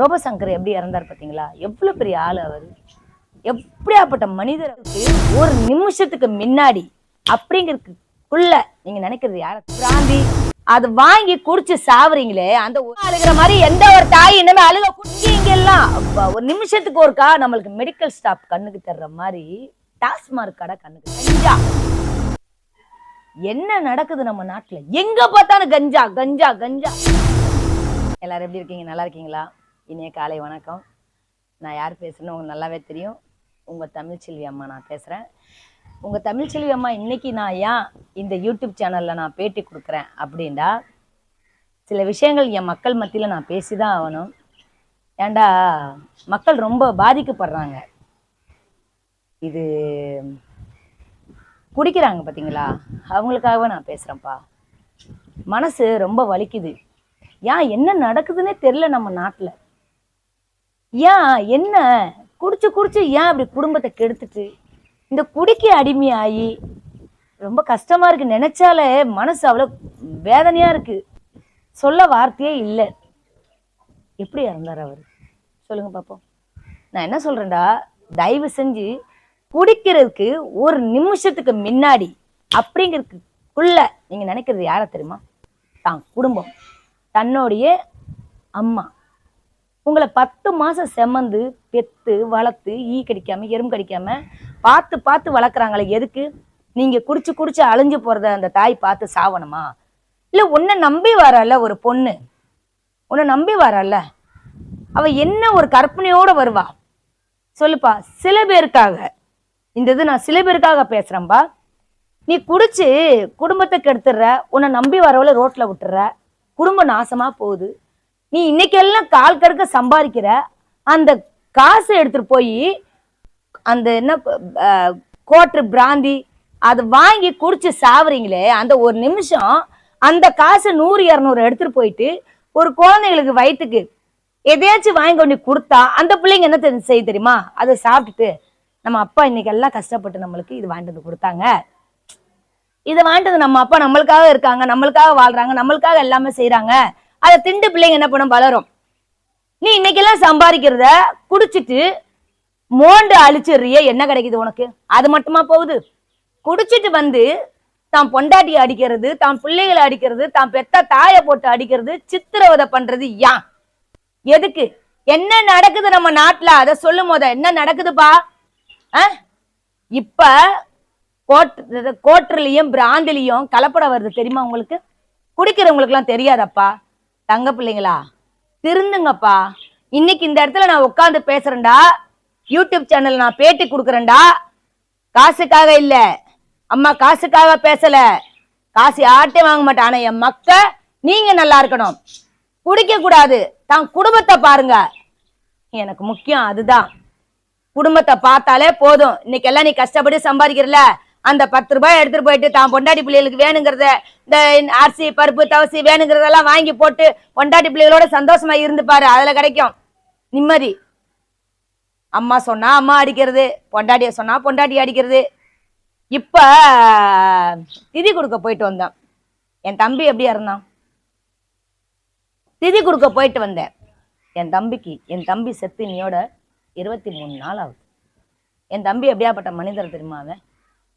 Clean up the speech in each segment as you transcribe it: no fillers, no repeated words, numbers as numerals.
ரோபசங்கர் எப்படி இறந்தார் பாத்தீங்களா? எவ்வளவு பெரிய ஆளு அவரு, எப்படியாப்பட்ட மனிதருக்கு ஒரு நிமிஷத்துக்கு முன்னாடி அப்படிங்கிறதுக்குள்ள நீங்க நினைக்கிறது யார? பிராந்தி அது வாங்கி குடிச்சு சாவறீங்களே, அந்த அழுகிற மாதிரி எந்த ஒரு தாய் இன்னமே அழுக குடிங்க எல்லாம் ஒரு நிமிஷத்துக்கு ஒருக்கா நம்மளுக்கு மெடிக்கல் ஸ்டாப் கண்ணுக்கு தர்ற மாதிரி டாஸ்மார்க் கடை கண்ணுக்கு. கஞ்சா என்ன நடக்குது நம்ம நாட்டுல? எங்க பார்த்தாலும் கஞ்சா கஞ்சா கஞ்சா. எல்லாரும் எப்படி இருக்கீங்க? நல்லா இருக்கீங்களா? இனிய காலை வணக்கம். நான் யார் பேசுறேன்னு உங்களுக்கு நல்லாவே தெரியும். உங்க தமிழ்ச்செல்வி அம்மா நான் பேசுறேன். உங்க தமிழ்ச்செல்வி அம்மா இன்னைக்கு நான் ஏன் இந்த யூடியூப் சேனல்ல நான் பேட்டி கொடுக்குறேன் அப்படின்னா, சில விஷயங்கள் என் மக்கள் மத்தியில நான் பேசிதான் ஆகணும். ஏண்டா மக்கள் ரொம்ப பாதிக்கப்படுறாங்க. இது குடிக்கிறாங்க பார்த்தீங்களா, அவங்களுக்காகவே நான் பேசுகிறேன்ப்பா. மனசு ரொம்ப வலிக்குது. ஏன் என்ன நடக்குதுன்னே தெரியல நம்ம நாட்டில். ஏன் என்ன குடிச்சு குடிச்சு ஏன் அப்படி குடும்பத்தை கெடுத்துட்டு இந்த குடிக்கு அடிமையாகி ரொம்ப கஷ்டமாக இருக்குது. நினச்சாலே மனசு அவ்வளோ வேதனையாக இருக்குது. சொல்ல வார்த்தையே இல்லை. எப்படி இறந்தார் அவர் சொல்லுங்க பார்ப்போம். நான் என்ன சொல்கிறேன்டா, தயவு செஞ்சு குடிக்கிறதுக்கு ஒரு நிமிஷத்துக்கு முன்னாடி அப்படிங்கிறதுக்குள்ள நீங்க நினைக்கிறது யார தெரியுமா? தான் குடும்பம், தன்னுடைய அம்மா. உங்களை 10 மாசம் செமந்து பெத்து வளர்த்து ஈ கடிக்காம எறும்பு கடிக்காம பார்த்து பார்த்து வளர்க்குறாங்களே, எதுக்கு? நீங்க குடிச்சு குடிச்சு அழிஞ்சு போறத அந்த தாய் பார்த்து சாவணுமா? இல்ல உன்னை நம்பி வரல ஒரு பொண்ணு, உன்னை நம்பி வரல, அவ என்ன ஒரு கற்பனையோட வருவா சொல்லுப்பா. சில பேருக்காக இந்த இது நான் சில பேருக்காக பேசுறேன்பா. நீ குடிச்சு குடும்பத்தை கெடுத்துடுற, உன்னை நம்பி வரவளை ரோட்ல விட்டுற, குடும்பம் நாசமா போகுது. நீ இன்னைக்கெல்லாம் கால் கடுக்க சம்பாதிக்கிற, அந்த காசை எடுத்துட்டு போய் அந்த என்ன கோட்ரு பிராந்தி அதை வாங்கி குடிச்சு சாவறீங்களே, அந்த ஒரு நிமிஷம் அந்த காசு 100-200 எடுத்துட்டு போயிட்டு ஒரு குழந்தைகளுக்கு வயிற்றுக்கு எதையாச்சும் வாங்கி கொண்டு கொடுத்தா அந்த பிள்ளைங்க என்ன செய்ய தெரியுமா? அதை சாப்பிட்டுட்டு நம்ம அப்பா இன்னைக்கு எல்லாம் கஷ்டப்பட்டு நம்மளுக்கு இது வாங்கிட்டு வந்து கொடுத்தாங்க, இதை வாங்கிட்டு நம்ம அப்பா நம்மளுக்காக இருக்காங்க, நம்மளுக்காக வாழ்றாங்க, நம்மளுக்காக எல்லாமே செய்யறாங்க, அதை திண்டு பிள்ளைங்க என்ன பண்ணும்? வளரும். நீ இன்னைக்கெல்லாம் சம்பாதிக்கிறத குடிச்சிட்டு மோண்டு அழிச்சிடுறிய, என்ன கிடைக்குது உனக்கு? அது மட்டுமா போகுது? குடிச்சிட்டு வந்து தான் பொண்டாட்டியை அடிக்கிறது, தான் பிள்ளைகளை அடிக்கிறது, தான் பெத்த தாயை போட்டு அடிக்கிறது, சித்திரவதை பண்றது யான் எதுக்கு? என்ன நடக்குது நம்ம நாட்டுல? அதை சொல்லும் போத என்ன நடக்குதுப்பா? இப்ப கோட்டர்லயும் பிராந்திலையும் கலப்படம் வருது தெரியுமா உங்களுக்கு? குடிக்கிறவங்களுக்கு எல்லாம் தெரியாதப்பா. தங்க பிள்ளைங்களா, திருந்துங்கப்பா. இன்னைக்கு இந்த இடத்துல நான் உட்காந்து பேசுறேன்டா, யூடியூப் சேனல் நான் பேட்டி கொடுக்குறேன்டா, காசுக்காக இல்ல அம்மா, காசுக்காக பேசல, காசு யார்ட்டையும் வாங்க மாட்டேன். ஆனா என் மக்க நீங்க நல்லா இருக்கணும், குடிக்க கூடாது, தான் குடும்பத்தை பாருங்க. எனக்கு முக்கியம் அதுதான். குடும்பத்தை பார்த்தாலே போதும். இன்னைக்கு எல்லாம் நீ கஷ்டப்பட்டு சம்பாதிக்கிறல, அந்த 10 ரூபாய் எடுத்துட்டு போயிட்டு தான் பொண்டாட்டி பிள்ளைகளுக்கு வேணுங்கிறத, இந்த அரிசி பருப்பு தவசி வேணுங்கிறதெல்லாம் வாங்கி போட்டு பொண்டாட்டி பிள்ளைகளோட சந்தோஷமா இருந்து பாரு, அதுல கிடைக்கும் நிம்மதி. அம்மா சொன்னா அம்மா அடிக்கிறது, பொண்டாட்டிய சொன்னா பொண்டாட்டி அடிக்கிறது. இப்ப திதி கொடுக்க போயிட்டு வந்தேன். என் தம்பி எப்படி இருந்தான்? திதி கொடுக்க போயிட்டு வந்தேன் என் தம்பிக்கு. என் தம்பி செத்து நீயோட 23 நாள் ஆகுது. என் தம்பி எப்படியாப்பட்ட மனிதர் தெரியுமா? அவன்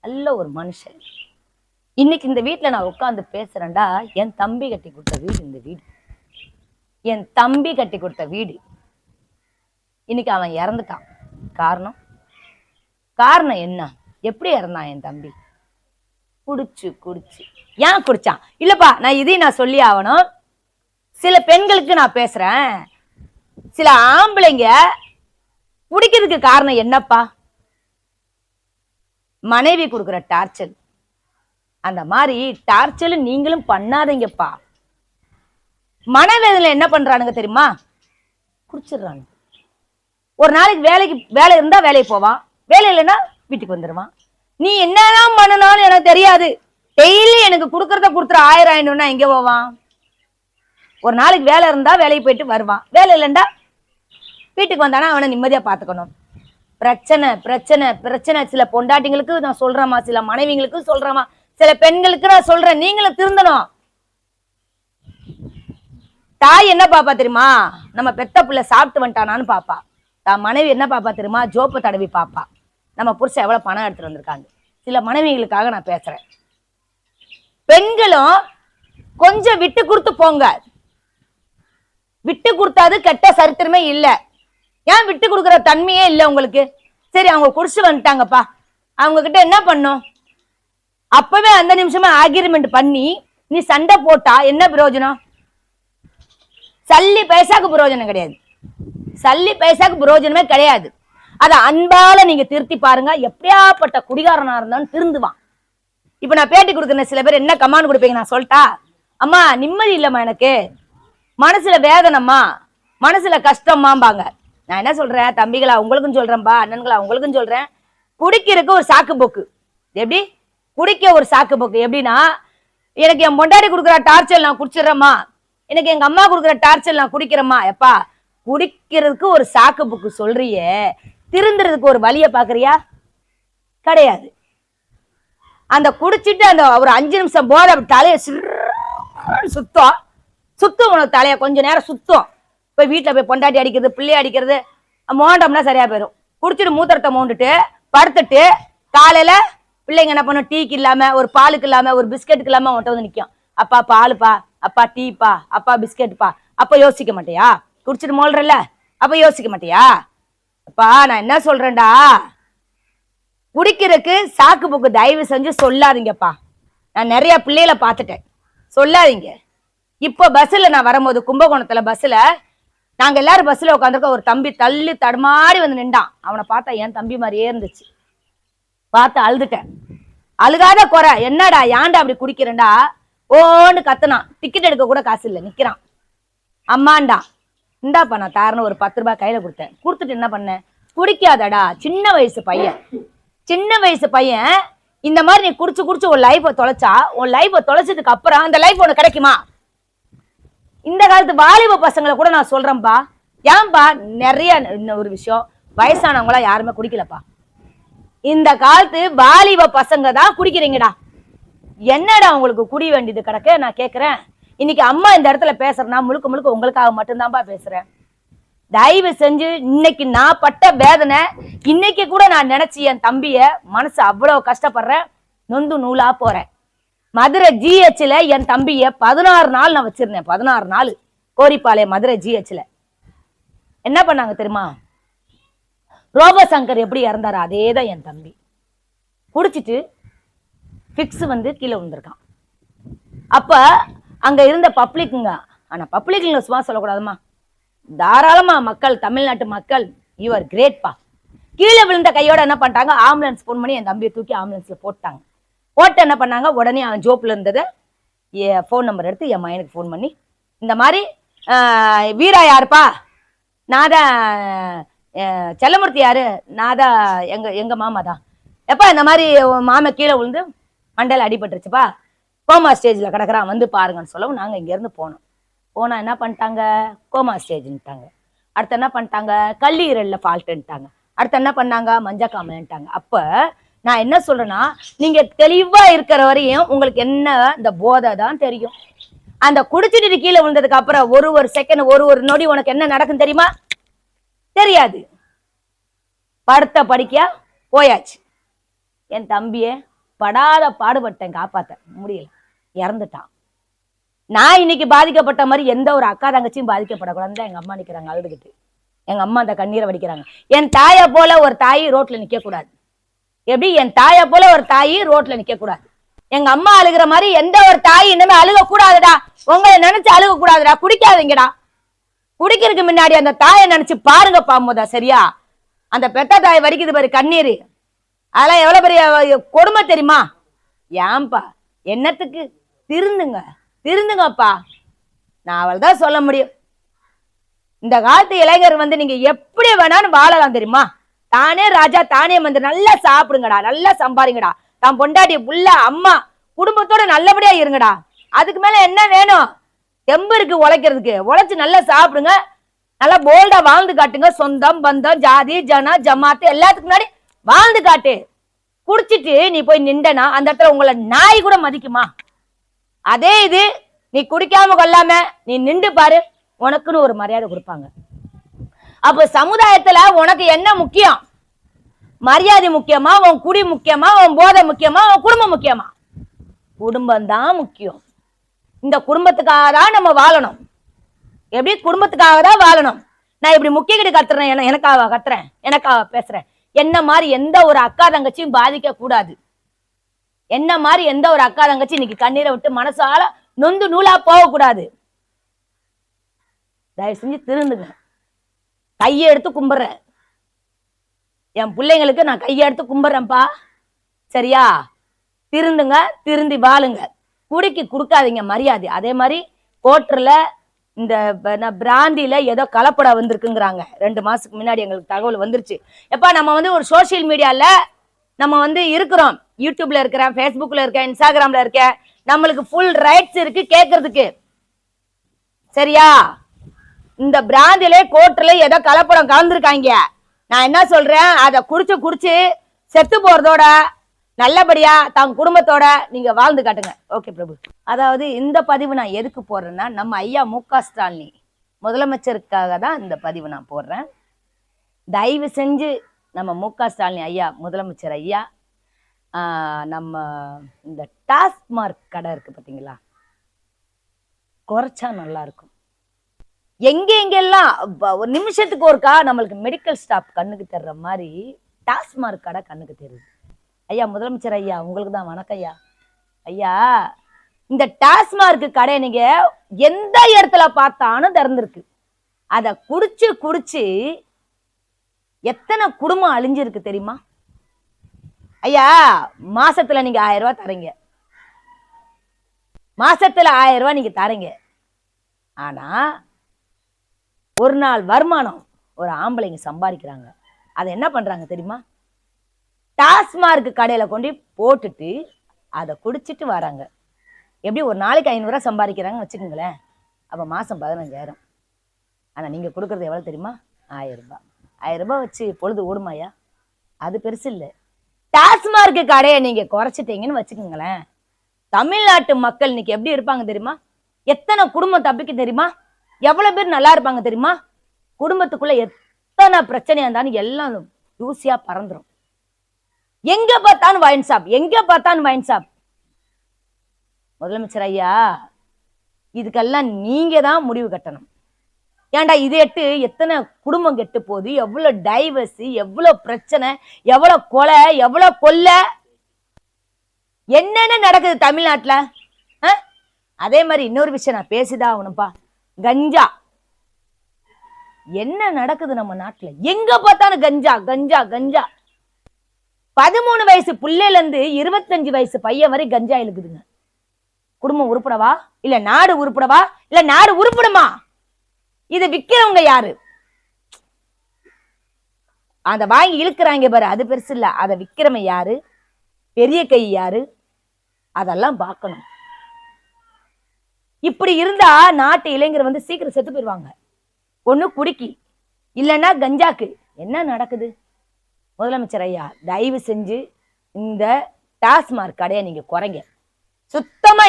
நல்ல ஒரு மனுஷன். இன்னைக்கு இந்த வீட்டுல நான் உட்காந்து பேசுறேன்டா, என் தம்பி கட்டி கொடுத்த வீடு இந்த வீடு, என் தம்பி கட்டி கொடுத்த வீடு. இன்னைக்கு அவன் இறந்துட்டான். காரணம் என்ன? எப்படி இறந்தான் என் தம்பி? குடிச்சு குடிச்சு. ஏன் குடிச்சான்? இல்லப்பா, நான் இதையும் நான் சொல்லி ஆகணும். சில பெண்களுக்கு நான் பேசுறேன், சில ஆம்பளைங்க குடிக்கிறதுக்கு காரணம் என்னப்பா? மனைவி கொடுக்குற டார்ச்சல். அந்த மாதிரி டார்ச்சல் நீங்களும் பண்ணாதீங்கப்பா. மனவேதனை என்ன பண்றானுங்க தெரியுமா? குடிச்சிடுறாங்க. ஒரு நாளைக்கு வேலை இருந்தா வேலைக்கு போவான், வேலை இல்லைன்னா வீட்டுக்கு வந்துடுவான். நீ என்னதான் பண்ணனாலும் எனக்கு தெரியாது, டெய்லி எனக்கு கொடுக்கறத கொடுத்துற 1000 எங்க போவான்? ஒரு நாளைக்கு வேலை இருந்தா வேலைக்கு போயிட்டு வருவான், வேலை இல்லைண்டா வீட்டுக்கு வந்தானா அவனை நிம்மதியா பாத்துக்கணும். பிரச்சனை பிரச்சனை பிரச்சனை. சில பொண்டாட்டிங்களுக்கு நான் சொல்றேமா, சில மனைவிங்களுக்கு சொல்றேமா, சில பெண்களுக்கு நான் சொல்றேன், நீங்களும் திருந்தணும். தாய் என்ன பாப்பா தெரியுமா? நம்ம பெத்த பிள்ளை சாப்பிட்டு வந்துட்டானான்னு பாப்பா. தான் மனைவி என்ன பாப்பா தெரியுமா? ஜோப்பை தடவி பாப்பா. நம்ம புருஷன் எவ்வளவு பணம் எடுத்துட்டு வந்திருக்காங்க. சில மனைவிகளுக்காக நான் பேசுறேன். பெண்களும் கொஞ்சம் விட்டு கொடுத்து போங்க. விட்டு கொடுத்தாது கெட்ட சரித்திரமே இல்லை. ஏன் விட்டு கொடுக்குற தன்மையே இல்லை உங்களுக்கு? சரி, அவங்க குடிச்சு வந்துட்டாங்கப்பா, அவங்க கிட்ட என்ன பண்ணும்? அப்பவே அந்த நிமிஷமா ஆகிரிமெண்ட் பண்ணி நீ சண்டை போட்டா என்ன பிரயோஜனம்? சல்லி பைசாக்கு பிரயோஜனம் கிடையாது. சல்லி பைசாக்கு பிரயோஜனமே கிடையாது. அத அன்பால நீங்க திருத்தி பாருங்க. எப்படியாப்பட்ட குடிகாரனா இருந்தாலும் திருந்துவான். இப்ப நான் பேட்டி கொடுக்குறேன், சில பேர் என்ன கமாண்ட் கொடுப்பீங்க நான் சொல்லிட்டா? அம்மா நிம்மதி இல்லம்மா, எனக்கு மனசுல வேதனம்மா, மனசுல கஷ்டம்மாம்பாங்க. நான் என்ன சொல்றேன், தம்பிகளா உங்களுக்கும் சொல்றேன்பா, அண்ணன்களா உங்களுக்கும் சொல்றேன், குடிக்கிறதுக்கு ஒரு சாக்கு போக்கு. எப்படி குடிக்க ஒரு சாக்கு போக்கு? எப்படின்னா, எனக்கு என் பொண்டாடி கொடுக்குற டார்ச்சர் நான் குடிச்சிடறேம்மா, எனக்கு எங்க அம்மா கொடுக்குற டார்ச்சர் நான் குடிக்கிறேம்மா. எப்பா, குடிக்கிறதுக்கு ஒரு சாக்கு போக்கு சொல்றியே, திருந்துறதுக்கு ஒரு வழியை பாக்குறியா? கிடையாது. அந்த குடிச்சிட்டு அந்த ஒரு 5 நிமிஷம் போத தலையை சுத்தம் சுத்தம், உனக்கு தலையை கொஞ்ச நேரம் சுத்தம். போய் வீட்டுல போய் பொண்டாட்டி அடிக்கிறது, பிள்ளைய அடிக்கிறது, மோண்டம்னா சரியா போயிடும். குடிச்சிட்டு மூத்திரத்தை மோண்டுட்டு படுத்துட்டு காலையில பிள்ளைங்க என்ன பண்ணும்? டீக்கு இல்லாம, ஒரு பாலுக்கு இல்லாம, ஒரு பிஸ்கெட்டுக்கு இல்லாம உன்ட்ட வந்து நிக்கும். அப்பா பாலுப்பா, அப்பா டீப்பா, அப்பா பிஸ்கெட்டுப்பா. அப்ப யோசிக்க மாட்டியா? குடிச்சிட்டு மோல்றல்ல, அப்ப யோசிக்க மாட்டியா? அப்பா நான் என்ன சொல்றேன்டா, குடிக்கிறதுக்கு சாக்கு போக்கு தயவு செஞ்சு சொல்லாதீங்கப்பா. நான் நிறைய பிள்ளைகளை பார்த்துட்டேன், சொல்லாதீங்க. இப்போ பஸ்ல நான் வரும்போது கும்பகோணத்துல பஸ்ல நாங்க எல்லாரும் பஸ்ல உட்காந்துருக்க, ஒரு தம்பி தள்ளி தடுமாறி வந்து நின்றான். அவனை பார்த்தா என் தம்பி மாதிரியே இருந்துச்சு. பார்த்து அழுதுட்டேன். அழுகாத குறை என்னடா, ஏன்டா அப்படி குடிக்கிறேன்டா? ஓன்னு கத்துனான். டிக்கெட் எடுக்க கூட காசு இல்லை, நிக்கிறான். அம்மாண்டா இந்தாப்பா நான் தாரன்னு ஒரு 10 ரூபாய் கையில கொடுத்தேன். கொடுத்துட்டு என்ன பண்ணேன்? குடிக்காதடா, சின்ன வயசு பையன், சின்ன வயசு பையன், இந்த மாதிரி நீ குடிச்சு குடிச்சு உன் லைஃபை தொலைச்சா, உன் லைஃபை தொலைச்சதுக்கு அப்புறம் அந்த லைஃப் உனக்கு கிடைக்குமா? இந்த காலத்து வாலிப பசங்களை கூட நான் சொல்றேன்பா. ஏன்பா, நிறைய ஒரு விஷயம், வயசானவங்களா யாருமே குடிக்கலப்பா. இந்த காலத்து வாலிப பசங்க தான் குடிக்கிறீங்கடா. என்னடா உங்களுக்கு குடி வேண்டியது கிடக்கு? நான் கேட்கிறேன். இன்னைக்கு அம்மா இந்த இடத்துல பேசுறேன்னா முழுக்க முழுக்க உங்களுக்காக மட்டும்தான்ப்பா பேசுறேன். தயவு செஞ்சு இன்னைக்கு நான் பட்ட வேதனை, இன்னைக்கு கூட நான் நினைச்சு என் தம்பிய மனசு அவ்வளவு கஷ்டப்படுறேன், நொந்து நூலா போறேன். மதுரை ஜிஹெச்ல என் தம்பிய 16 நாள் நான் வச்சிருந்தேன். 16 நாள் கோரிப்பாளையம் மதுரை ஜிஹெச்ல. என்ன பண்ணாங்க தெரியுமா? ரோபசங்கர் எப்படி இறந்தாரு அதேதான் என் தம்பி. குடிச்சிட்டு பிக்ஸ் வந்து கீழே விழுந்திருக்கான். அப்ப அங்க இருந்த பப்ளிக்குங்க, ஆனா பப்ளிக்ல சும்மா சொல்லக்கூடாதுமா, தாராளமா மக்கள், தமிழ்நாட்டு மக்கள், யூ ஆர் கிரேட்பா. கீழே விழுந்த கையோட என்ன பண்ணிட்டாங்க? ஆம்புலன்ஸ் போன் பண்ணி என் தம்பியை தூக்கி ஆம்புலன்ஸ்ல போட்டாங்க. போட்டு என்ன பண்ணாங்க? உடனே அவன் ஜோப்ல இருந்தது ஃபோன் நம்பர் எடுத்து என் மயனுக்கு ஃபோன் பண்ணி, இந்த மாதிரி வீரா யாருப்பா? நான் தான் செல்லமூர்த்தி. யாரு? நான் தான் எங்க மாமா தான். எப்பா இந்த மாதிரி மாமா கீழே விழுந்து மண்டையில அடிபட்டுருச்சுப்பா, கோமா ஸ்டேஜ்ல கிடக்குறான், வந்து பாருங்கன்னு சொல்லவும் நாங்க இங்க இருந்து போனோம். போனா என்ன பண்ணிட்டாங்க? கோமா ஸ்டேஜ்ன்ட்டாங்க. அடுத்து என்ன பண்ணிட்டாங்க? கல்லீரல்ல ஃபால்ட்டுன்ட்டாங்க. அடுத்து என்ன பண்ணாங்க? மஞ்சக்காமன்ட்டாங்க. அப்ப நான் என்ன சொல்றேன்னா, நீங்க தெளிவா இருக்கிற வரையும் உங்களுக்கு என்ன இந்த போதை தான் தெரியும். அந்த குடிச்சிட்டு கீழே விழுந்ததுக்கு அப்புறம் ஒரு செகண்ட், ஒரு நொடி உனக்கு என்ன நடக்கும் தெரியுமா? தெரியாது. படுத்த படிக்கையா போயாச்சு. என் தம்பிய படாத பாடுபட்டேன், காப்பாத்த முடியல, இறந்துட்டான். நான் இன்னைக்கு பாதிக்கப்பட்ட மாதிரி எந்த ஒரு அக்கா தங்கச்சியும் பாதிக்கப்படக்கூடாதுன்னு எங்க அம்மா நிக்கிறாங்க அழுதுகிட்டு. எங்க அம்மா அந்த கண்ணீரை வடிக்கிறாங்க. என் தாயை போல ஒரு தாய் ரோட்ல நிக்க கூடாது. எப்படி? என் தாயை போல ஒரு தாய் ரோட்ல நிக்க கூடாது. எங்க அம்மா அழுகிற மாதிரி எந்த ஒரு தாய் இனிமே அழுக கூடாதுடா. உங்களை நினைச்சு அழுக கூடாதுடா. குடிக்காதீங்கடா. குடிக்கிறதுக்கு முன்னாடி அந்த தாயை நினைச்சு பாருங்க பாம்போதா, சரியா? அந்த பெத்த தாய் வடிக்குது பாரு கண்ணீர், அதெல்லாம் எவ்வளவு பெரிய கொடுமை தெரியுமா? ஏன்பா என்னத்துக்கு? திருந்துங்க, திருந்துங்கப்பா. நான் அவள் தான் சொல்ல முடியும். இந்த காலத்து இளைஞர் வந்து நீங்க எப்படி வேணாலும் வாழலாம் தெரியுமா? தானே ராஜா, தானே மந்திரி. நல்லா சாப்பிடுங்கடா, நல்லா சம்பாதிங்கடா, தான் பொண்டாட்டி புள்ள அம்மா குடும்பத்தோட நல்லபடியா இருங்கடா. அதுக்கு மேல என்ன வேணும்? தெம்பு இருக்கு உழைக்கிறதுக்கு. உழைச்சு நல்லா சாப்பிடுங்க, நல்லா போல்டா வாழ்ந்து காட்டுங்க. சொந்தம் பந்தம் ஜாதி ஜன ஜமாத்து எல்லாத்துக்கு முன்னாடி வாழ்ந்து காட்டு. குடிச்சிட்டு நீ போய் நின்றனா அந்த இடத்துல உங்களை நாய் கூட மதிக்குமா? அதே இது நீ குடிக்காம கொள்ளாம நீ நின்று பாரு, உனக்குன்னு ஒரு மரியாதை கொடுப்பாங்க. அப்ப சமுதாயத்துல உனக்கு என்ன முக்கியம்? மரியாதை முக்கியமா, உன் குடி முக்கியமா, உன் போதை முக்கியமா, உன் குடும்பம் முக்கியமா? குடும்பம் தான் முக்கியம். இந்த குடும்பத்துக்காக தான் நம்ம வாழணும். எப்படி? குடும்பத்துக்காக தான் வாழணும். நான் இப்படி முக்கிய கிட்ட கத்துறேன், எனக்காக கத்துறேன், எனக்காக பேசுறேன். என்ன மாதிரி எந்த ஒரு அக்கா தங்கச்சியும் பாதிக்க கூடாது. என்ன மாதிரி எந்த ஒரு அக்கா தங்கச்சி இன்னைக்கு கண்ணீரை விட்டு மனசால நொந்து நூலா போக கூடாது. தயவு செஞ்சு திருந்துங்க. கையை எடுத்து கும்பிடுறேன், என் பிள்ளைங்களுக்கு நான் கையை எடுத்து கும்பிடுறேன்ப்பா. சரியா? திருந்துங்க, திருந்தி வாழுங்க. குடிக்கு கொடுக்காதீங்க மரியாதை. அதே மாதிரி கோட்டர்ல இந்த பிராந்தியில ஏதோ கலப்படம் வந்திருக்குங்கிறாங்க. 2 மாசத்துக்கு முன்னாடி எங்களுக்கு தகவல் வந்துருச்சு. எப்பா நம்ம ஒரு சோசியல் மீடியால நம்ம இருக்கிறோம். யூடியூப்ல இருக்கிறேன், ஃபேஸ்புக்ல இருக்கேன், இன்ஸ்டாகிராம்ல இருக்கேன். நம்மளுக்கு ஃபுல் ரைட்ஸ் இருக்கு கேட்கறதுக்கு. சரியா? இந்த பிராந்திலே கோட்டர்ல ஏதோ கலப்படம் கலந்துருக்காங்க. நான் என்ன சொல்றேன், அதை குடிச்சு செத்து போறதோட நல்லபடியா தங்க குடும்பத்தோட நீங்க வாழ்ந்து காட்டுங்க. ஓகே பிரபு. அதாவது இந்த பதிவு நான் எதுக்கு போடுறேன்னா, நம்ம ஐயா மு.க. ஸ்டாலின் முதலமைச்சருக்காக தான் இந்த பதிவு நான் போடுறேன். தயவு செஞ்சு நம்ம மு.க. ஸ்டாலின் ஐயா, முதலமைச்சர் ஐயா, நம்ம இந்த டாஸ்மார்க் கடை இருக்கு பார்த்தீங்களா, குறைச்சா நல்லா இருக்கும். எங்கெல்லாம் ஒரு நிமிஷத்துக்கு ஒருக்கா நம்மளுக்கு மெடிக்கல் ஸ்டாப் கண்ணுக்கு தர்ற மாதிரி டாஸ்மார்க் கடை கண்ணுக்கு தெரியுது. ஐயா முதலமைச்சர் ஐயா, உங்களுக்கு தான் வணக்கம் ஐயா. ஐயா, இந்த டாஸ்மார்க் கடை நீங்க எந்த இடத்துல பார்த்தாலும் திறந்திருக்கு. அதை குடிச்சு எத்தனை குடும்பம் அழிஞ்சிருக்கு தெரியுமா? ஐயா, மாசத்துல நீங்க 1000 ரூபாய் தரீங்க, மாசத்துல 1000 ரூபாய் நீங்க தரீங்க. ஆனா ஒரு நாள் வருமானம் ஒரு ஆம்பளைங்க சம்பாதிக்கிறாங்க. அதை என்ன பண்றாங்க தெரியுமா? டாஸ்மார்க் கடையில கொண்டு போட்டுட்டு அதை குடிச்சிட்டு வராங்க. எப்படி? ஒரு நாளைக்கு 500 ரூபாய் சம்பாதிக்கிறாங்க வச்சுக்கோங்களேன். அப்ப மாசம் 15,000. ஆனா நீங்க கொடுக்கறது எவ்வளவு தெரியுமா? 1000 ரூபாய். 1000 ரூபாய் வச்சு பொழுது ஓடுமாயா? அது பெருசு இல்லை. டாஸ்மார்க் கடையை நீங்க குறைச்சிட்டீங்கன்னு வச்சுக்கோங்களேன், தமிழ்நாட்டு மக்கள் இன்னைக்கு எப்படி இருப்பாங்க தெரியுமா? எத்தனை குடும்பம் தப்பிக்க தெரியுமா? எவ்வளவு பேர் நல்லா இருப்பாங்க தெரியுமா? குடும்பத்துக்குள்ள எத்தனை பிரச்சனையா இருந்தாலும் எல்லாம் தூசியா பறந்துரும். எங்க பார்த்தாலும் வைன் ஷாப், எங்க பார்த்தாலும் வைன் ஷாப். முதலமைச்சர் ஐயா, இதுக்கெல்லாம் நீங்க தான் முடிவு கட்டணும். ஏன்டா இது எத்தனை குடும்பம் கெட்டு போகுது, எவ்வளவு டைவர்ஸ், எவ்வளவு பிரச்சனை, எவ்வளவு கொலை, எவ்வளவு கொள்ளை, என்னென்ன நடக்குது தமிழ்நாட்டுல. அதே மாதிரி இன்னொரு விஷயம் நான் பேசிதான் ஆகணும்ப்பா. கஞ்சா என்ன நடக்குது நம்ம நாட்டுல? எங்க பார்த்தாலும் கஞ்சா கஞ்சா கஞ்சா. 13 வயசு பிள்ளைல இருந்து 25 வயசு பையன் வரை கஞ்சா இழுக்குதுங்க. குடும்பம் உருப்படவா? இல்ல நாடு உருப்படவா? இல்ல நாடு உருப்படுமா? இதை விக்கிறவங்க யாரு? அத வாங்கி இழுக்கிறாங்க பாரு, அது பெருசு இல்ல. அதை விக்கிறவன் யாரு? பெரிய கை யாரு? அதெல்லாம் பார்க்கணும். இப்படி இருந்தா நாட்டு இளைஞர் சீக்கிரம் செத்து போயிடுவாங்க. ஒண்ணு குடிக்கி, இல்லைன்னா கஞ்சாக்கு. என்ன நடக்குது? முதலமைச்சர் ஐயா, தயவு செஞ்சு இந்த டாஸ்மார்க் கடையை நீங்க குறைங்க. சுத்தமா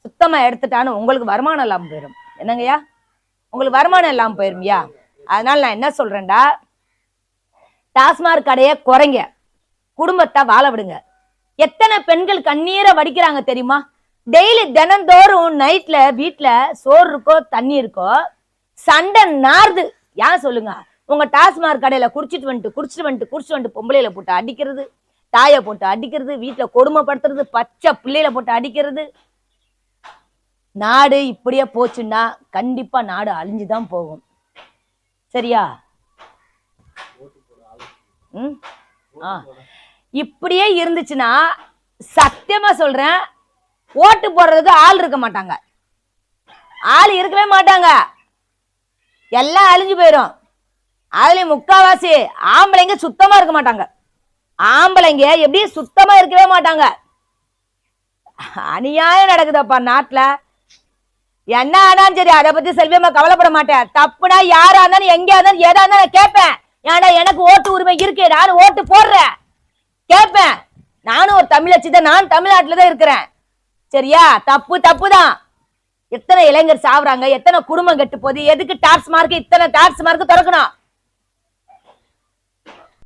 சுத்தமா எடுத்துட்டான்னு உங்களுக்கு வருமானம் இல்லாம போயிடும். என்னங்கய்யா? உங்களுக்கு வருமானம் இல்லாம போயிருமியா? அதனால நான் என்ன சொல்றேன்டா, டாஸ்மார்க் கடையை குறைங்க, குடும்பத்தை வாழ விடுங்க. எத்தனை பெண்கள் கண்ணீரை வடிக்கிறாங்க தெரியுமா? டெய்லி தினந்தோறும் நைட்ல வீட்டுல சோறு இருக்கோ தண்ணி இருக்கோ சண்டை நாறுது. ஏன் சொல்லுங்க? உங்க டாஸ்மார்க் கடையில குடிச்சிட்டு வந்துட்டு பொம்பளையில போட்டு அடிக்கிறது, தாயை போட்டு அடிக்கிறது, வீட்டுல கொடுமைப்படுத்துறது, பச்சை பிள்ளையில போட்டு அடிக்கிறது. நாடு இப்படியே போச்சுன்னா கண்டிப்பா நாடு அழிஞ்சுதான் போகும். சரியா? இப்படியே இருந்துச்சுன்னா சத்தியமா சொல்றேன், ஓட்டு போடுறதுக்கு ஆள் இருக்க மாட்டாங்க. ஆள் இருக்கவே மாட்டாங்க, எல்லாம் அழிஞ்சு போயிடும். அதுலயும் முக்காவாசி ஆம்பளைங்க சுத்தமா இருக்க மாட்டாங்க. ஆம்பளைங்க எப்படி சுத்தமா இருக்கவே மாட்டாங்க. அநியாயம் நடக்குதப்பா நாட்டுல. என்ன ஆனாலும் சரி, அதை பத்தி செல்வியம்மா கவலைப்பட மாட்டேன். தப்புனா யாரா இருந்தாலும் எங்கேயா இருந்தாலும் ஏதா இருந்தாலும் கேட்பேன். ஏன்டா எனக்கு ஓட்டு உரிமை இருக்கு, நானும் ஓட்டு போடுறேன், கேட்பேன். நானும் ஒரு தமிழச்சி தான், நான் தமிழ்நாட்டுல தான் இருக்கிறேன். சரியா? தப்பு தான். எத்தனை இளைஞர் சாவுறாங்க, எத்தனை குடும்பம் கெட்டு போகுது, எதுக்கு டாக்ஸ் மார்க் இத்தனை டாக்ஸ் மார்க் திறக்கணும்?